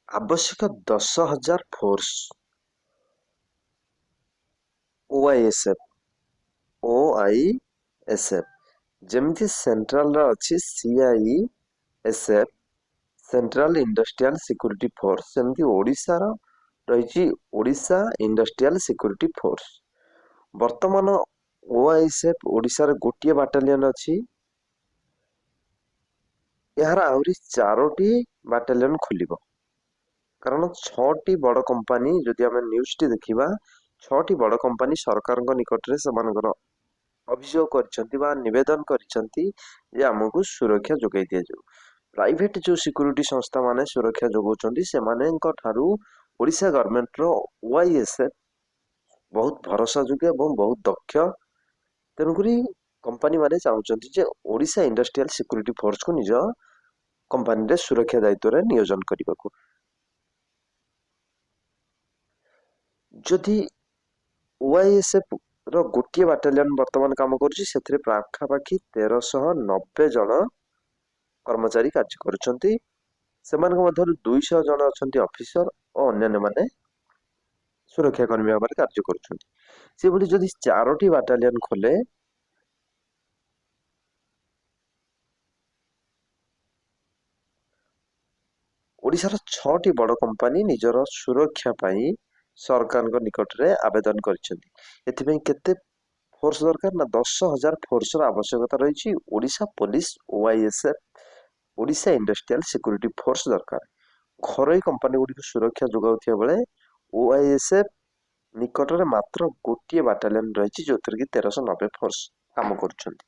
ଆବଶ୍ୟକ 10,000 force OISF OISF ଯେମିତି ସେଣ୍ଟ୍ରାଲର ଅଛି CISF central industrial security force, ସେମିତି ଓଡ଼ିଶାର ରହିଛି ଓଡ଼ିଶା ଇଣ୍ଡଷ୍ଟ୍ରିଆଲ ସିକ୍ୟୁରିଟି ଫୋର୍ସ। ବର୍ତ୍ତମାନ OISF ଓଡ଼ିଶାରେ ଗୋଟିଏ ବାଟାଲିୟନ ଅଛି। ଏହାର ଆହୁରି 4ଟି ବାଟାଲିୟନ ଖୋଲିବ, କାରଣ 6ଟି ବଡ଼ କମ୍ପାନୀ, ଯଦି ଆମେ ନ୍ୟୁଜଟି ଦେଖିବା, 6ଟି ବଡ଼ କମ୍ପାନୀ ସରକାରଙ୍କ ନିକଟରେ ସେମାନଙ୍କର ଅଭିଯୋଗ କରିଛନ୍ତି ବା ନିବେଦନ କରିଛନ୍ତି ଯେ ଆମକୁ ସୁରକ୍ଷା ଯୋଗାଇ ଦିଆଯାଉ। ପ୍ରାଇଭେଟ ଯୋଉ ସିକ୍ୟୁରିଟି ସଂସ୍ଥା ମାନେ ସୁରକ୍ଷା ଯୋଗାଉଛନ୍ତି ସେମାନଙ୍କ ଠାରୁ ଓଡ଼ିଶା ଗଭର୍ଣ୍ଣମେଣ୍ଟର OISF ବହୁତ ଭରସା ଯୋଗ୍ୟ ଏବଂ ବହୁତ ଦକ୍ଷ। ତେଣୁକରି କମ୍ପାନୀ ମାନେ ଚାହୁଁଛନ୍ତି ଯେ ଓଡ଼ିଶା ଇଣ୍ଡଷ୍ଟ୍ରିଆଲ ସିକ୍ୟୁରିଟି ଫୋର୍ସକୁ ନିଜ କମ୍ପାନୀରେ ସୁରକ୍ଷା ଦାୟିତ୍ୱରେ ନିୟୋଜନ କରିବାକୁ। ଯଦି OISF ର ଗୋଟିଏ ବାଟାଲିୟନ ବର୍ତ୍ତମାନ କାମ କରୁଛି, ସେଥିରେ ପାଖାପାଖି 1390 ଜଣ କର୍ମଚାରୀ କାର୍ଯ୍ୟ କରୁଛନ୍ତି। ସେମାନଙ୍କ ମଧ୍ୟରୁ 200 ଜଣ ଅଛନ୍ତି ଅଫିସର ଓ ଅନ୍ୟାନ୍ୟ ମାନେ ସୁରକ୍ଷା କର୍ମୀ ଭାବରେ କାର୍ଯ୍ୟ କରୁଛନ୍ତି। ସେଭଳି ଯଦି 4ଟି ବାଟାଲିୟନ ଖୋଲେ, ଓଡ଼ିଶାର 6ଟି ବଡ଼ କମ୍ପାନୀ ନିଜର ସୁରକ୍ଷା ପାଇଁ ସରକାରଙ୍କ ନିକଟରେ ଆବେଦନ କରିଛନ୍ତି। ଏଥିପାଇଁ କେତେ ଫୋର୍ସ ଦରକାର ନା 10,000 ଫୋର୍ସର ଆବଶ୍ୟକତା ରହିଛି। Odisha police OISF Odisha industrial security force ଦରକାର। ଘରୋଇ କମ୍ପାନୀ ଗୁଡ଼ିକୁ ସୁରକ୍ଷା ଯୋଗାଉଥିବା ବେଳେ OISF ନିକଟରେ ମାତ୍ର ଗୋଟିଏ ବାଟାଲିୟନ ରହିଛି, ଯୋଉଥିରେ କି 1390 ଫୋର୍ସ କାମ କରୁଛନ୍ତି।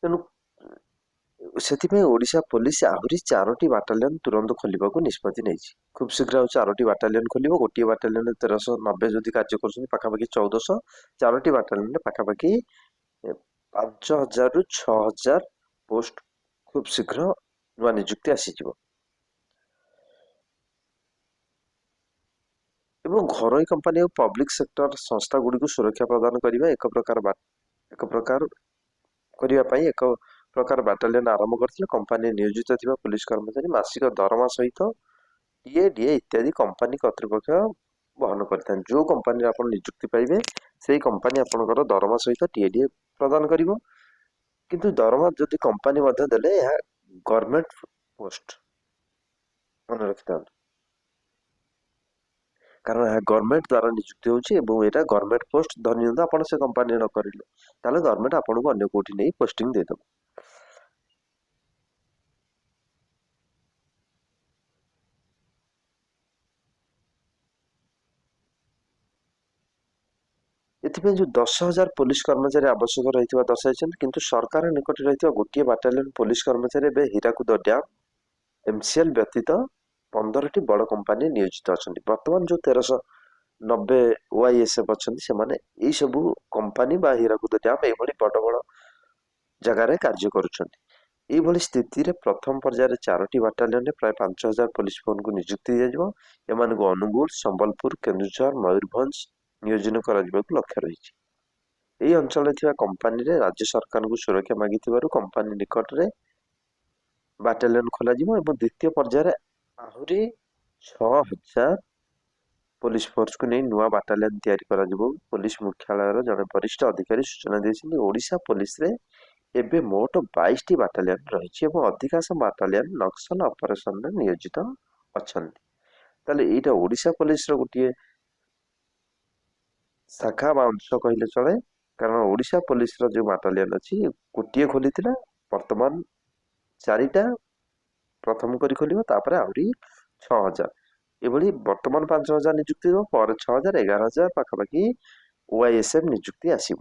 ତେଣୁ ସେଥିପାଇଁ ଓଡ଼ିଶା ପୋଲିସ ଆହୁରି 4ଟି ବାଟାଲିୟନ ତୁରନ୍ତ ଖୋଲିବାକୁ ନିଷ୍ପତ୍ତି ନେଇଛି। ଖୁବ୍ ଶୀଘ୍ର ଆଉ 4ଟି ବାଟାଲିୟନ ଖୋଲିବ। ଗୋଟିଏ ବାଟାଲିୟନରେ 1390 ଯଦି କାର୍ଯ୍ୟ କରୁଛନ୍ତି, ପାଖାପାଖି 1400। 4ଟି ବାଟାଲିୟନରେ ପାଖାପାଖି 5,000ରୁ 6,000 ପୋଷ୍ଟ ଖୁବ୍ ଶୀଘ୍ର ନୂଆ ନିଯୁକ୍ତି ଆସିଯିବ। ଏବଂ ଘରୋଇ କମ୍ପାନୀ ଓ ପବ୍ଲିକ ସେକ୍ଟର ସଂସ୍ଥା ଗୁଡ଼ିକୁ ସୁରକ୍ଷା ପ୍ରଦାନ କରିବା ଏକ ପ୍ରକାର ବାଟାଲିୟନ ଆରମ୍ଭ କରିଥିଲେ। କମ୍ପାନୀ ନିୟୋଜିତ ଥିବା ପୁଲିସ କର୍ମଚାରୀ ମାସିକ ଦରମା ସହିତ DA ଇତ୍ୟାଦି କମ୍ପାନୀ କର୍ତ୍ତୃପକ୍ଷ ବହନ କରିଥାନ୍ତି। ଯୋଉ କମ୍ପାନୀରେ ଆପଣ ନିଯୁକ୍ତି ପାଇବେ, ସେଇ କମ୍ପାନୀ ଆପଣଙ୍କର ଦରମା ସହିତ DA ପ୍ରଦାନ କରିବ। କିନ୍ତୁ ଦରମା ଯଦି କମ୍ପାନୀ ମଧ୍ୟ ଦେଲେ, ଏହା ଗଭର୍ଣ୍ଣମେଣ୍ଟ ପୋଷ୍ଟ, ମନେ ରଖିଥାନ୍ତୁ, କାରଣ ଏହା ଗଭର୍ଣ୍ଣମେଣ୍ଟ ଦ୍ୱାରା ନିଯୁକ୍ତି ହେଉଛି ଏବଂ ଏଇଟା ଗଭର୍ଣ୍ଣମେଣ୍ଟ ପୋଷ୍ଟ। ଧରି ନିଅନ୍ତୁ ଆପଣ ସେ କମ୍ପାନୀ ନ କରିଲେ, ତାହେଲେ ଗଭର୍ଣ୍ଣମେଣ୍ଟ ଆପଣଙ୍କୁ ଅନ୍ୟ କୋଉଠି ନେଇ ପୋଷ୍ଟିଂ ଦେଇଦେବ। ଏଥିପାଇଁ ଯୋଉ 10,000 ପୋଲିସ କର୍ମଚାରୀ ଆବଶ୍ୟକ ରହିଥିବା ଦର୍ଶାଇଛନ୍ତି, କିନ୍ତୁ ସରକାର ନିକଟରେ ରହିଥିବା ଗୋଟିଏ ବାଟାଲିୟନ ପୋଲିସ କର୍ମଚାରୀ ଏବେ ହୀରାକୁଦ ଡ୍ୟାମ MCL ବ୍ୟତୀତ 15ଟି ବଡ଼ କମ୍ପାନୀ ନିୟୋଜିତ ଅଛନ୍ତି। ବର୍ତ୍ତମାନ ଯୋଉ 1390 OISF ଅଛନ୍ତି, ସେମାନେ ଏଇ ସବୁ କମ୍ପାନୀ ବା ହୀରାକୁଦ ଡ୍ୟାମ ଏଭଳି ବଡ଼ ବଡ଼ ଜାଗାରେ କାର୍ଯ୍ୟ କରୁଛନ୍ତି। ଏଇଭଳି ସ୍ଥିତିରେ ପ୍ରଥମ ପର୍ଯ୍ୟାୟରେ 4ଟି ବାଟାଲିୟନରେ ପ୍ରାୟ 5,000 ପୋଲିସ ଫୋର୍ସଙ୍କୁ ନିଯୁକ୍ତି ଦିଆଯିବ। ଏମାନଙ୍କୁ ଅନୁଗୁଳ, ସମ୍ବଲପୁର, କେନ୍ଦୁଝର, ମୟୂରଭଞ୍ଜ ନିୟୋଜନ କରାଯିବାକୁ ଲକ୍ଷ୍ୟ ରହିଛି। ଏହି ଅଞ୍ଚଳରେ ଥିବା କମ୍ପାନୀରେ ରାଜ୍ୟ ସରକାରଙ୍କୁ ସୁରକ୍ଷା ମାଗିଥିବାରୁ କମ୍ପାନୀ ନିକଟରେ ବାଟାଲିୟନ ଖୋଲାଯିବ ଏବଂ ଦ୍ୱିତୀୟ ପର୍ଯ୍ୟାୟରେ ଆହୁରି 6,000 ପୋଲିସ ଫୋର୍ସକୁ ନେଇ ନୂଆ ବାଟାଲିୟନ ତିଆରି କରାଯିବ। ପୋଲିସ ମୁଖ୍ୟାଳୟର ଜଣେ ବରିଷ୍ଠ ଅଧିକାରୀ ସୂଚନା ଦେଇଛନ୍ତି। ଓଡ଼ିଶା ପୋଲିସରେ ଏବେ ମୋଟ 22ଟି ବାଟାଲିୟନ ରହିଛି ଏବଂ ଅଧିକାଂଶ ବାଟାଲିୟନ ନକ୍ସଲ ଅପରେସନରେ ନିୟୋଜିତ ଅଛନ୍ତି। ତାହେଲେ ଏଇଟା ଓଡ଼ିଶା ପୋଲିସର ଗୋଟିଏ ଶାଖା ବା ଅଂଶ କହିଲେ ଚଳେ, କାରଣ ଓଡ଼ିଶା ପୋଲିସର ଯୋଉ ବାଟାଲିୟନ ଅଛି, ଗୋଟିଏ ଖୋଲିଥିଲା, ବର୍ତ୍ତମାନ 4ଟା ପ୍ରଥମ କରି ଖୋଲିବ, ତାପରେ ଆହୁରି 6,000। ଏଭଳି ବର୍ତ୍ତମାନ 5,000 ନିଯୁକ୍ତି ଦେବ, ପରେ 6,000, 11,000 ପାଖାପାଖି OISF ନିଯୁକ୍ତି ଆସିବ।